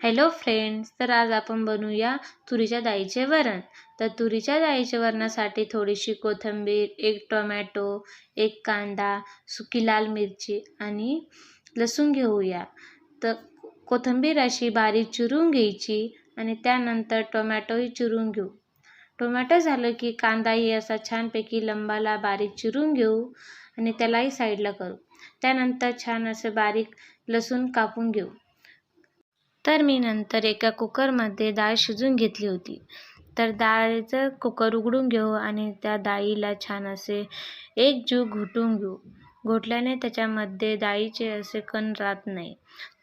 Hello friends, तर आज आपण बनवूया तुरीच्या डाळीचे वरण. तर तुरीच्या डाळीच्या वरणासाठी थोडीशी कोथिंबीर, एक टोमॅटो, एक कांदा, सुकी लाल मिरची आणि लसूण घेऊया. तर कोथिंबीर अशी बारीक चिरून घ्यायची आणि त्यानंतर टोमॅटोही चिरून घेऊ. टोमॅटो झालं की कांदाही असा छानपैकी लंबाला बारीक चिरून घेऊ आणि त्यालाही साईडला करू. त्यानंतर छान असं बारीक लसूण कापून घेऊ. तर मी नंतर एका कुकरमध्ये डाळ शिजून घेतली होती. तर डाळीचं कुकर उघडून घेऊ आणि त्या डाळीला छान असे एक जीव घोटून घेऊ. घोटल्याने त्याच्यामध्ये डाळीचे असे कण राहत नाही.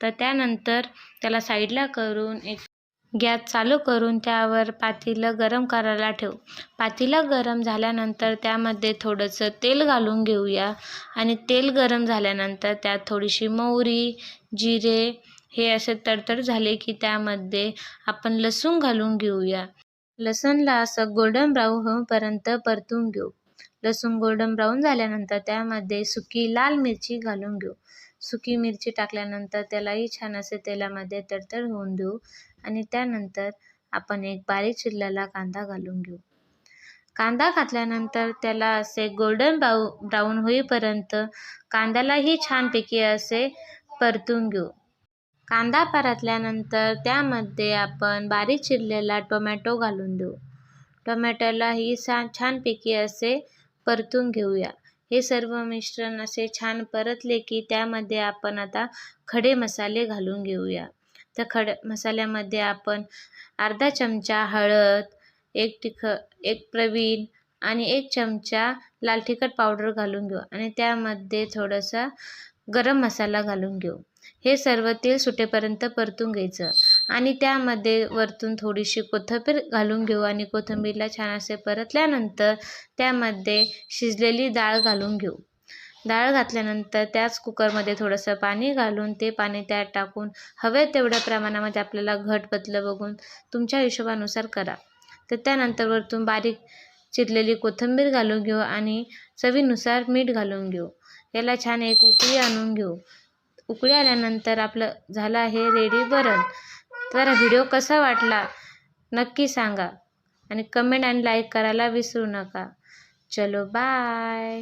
तर त्यानंतर त्याला साईडला करून एक गॅस चालू करून त्यावर पातेलं गरम करायला ठेवू. पातेलं गरम झाल्यानंतर त्यामध्ये थोडंसं तेल घालून घेऊया आणि तेल गरम झाल्यानंतर त्यात थोडीशी मोहरी, जिरे हे असे तडतड झाले की त्यामध्ये आपण लसूण घालून घेऊया. लसूणला असं गोल्डन ब्राऊन होईपर्यंत परतून घेऊ. लसूण गोल्डन ब्राऊन झाल्यानंतर त्यामध्ये सुकी लाल मिरची घालून घेऊ. सुकी मिरची टाकल्यानंतर त्यालाही छान असे तेलामध्ये तडतड होऊन देऊ आणि त्यानंतर आपण एक बारीक चिरलेला कांदा घालून घेऊ. कांदा घातल्यानंतर त्याला असे गोल्डन ब्राऊन होईपर्यंत कांद्यालाही छानपैकी असे परतून घेऊ. कांदा परतल्यानंतर त्यामध्ये आपण बारीक चिरलेला टोमॅटो घालून देऊ. टोमॅटोलाही छानपैकी असे परतून घेऊया. हे सर्व मिश्रण असे छान परतले की त्यामध्ये आपण आता खडे मसाले घालून घेऊया. तर मसाल्यामध्ये आपण अर्धा चमचा हळद, एक प्रवीण आणि 1 चमचा लाल तिखट पावडर घालून घेऊ आणि त्यामध्ये थोडासा गरम मसाला घालून घेऊ. हे सर्व तेल सुटेपर्यंत परतून घ्यायचं आणि त्यामध्ये वरतून थोडीशी कोथिंबीर घालून घेऊ आणि कोथिंबीरला छान असे परतल्यानंतर त्यामध्ये शिजलेली डाळ घालून घेऊ. डाळ घातल्यानंतर त्याच कुकरमध्ये थोडंसं पाणी घालून ते पाणी त्यात टाकून हवे तेवढ्या प्रमाणामध्ये आपल्याला घट पतलं बघून तुमच्या हिशोबानुसार करा. तर त्यानंतर वरतून बारीक चिरलेली कोथिंबीर घालून घेऊ आणि चवीनुसार मीठ घालून घेऊ. याला छान एक उकळी आणून घेऊ. उकळी आल्यानंतर आपलं झालं आहे रेडी वरण. तर व्हिडिओ कसा वाटला नक्की सांगा आणि कमेंट आणि लाईक करायला विसरू नका. चलो बाय.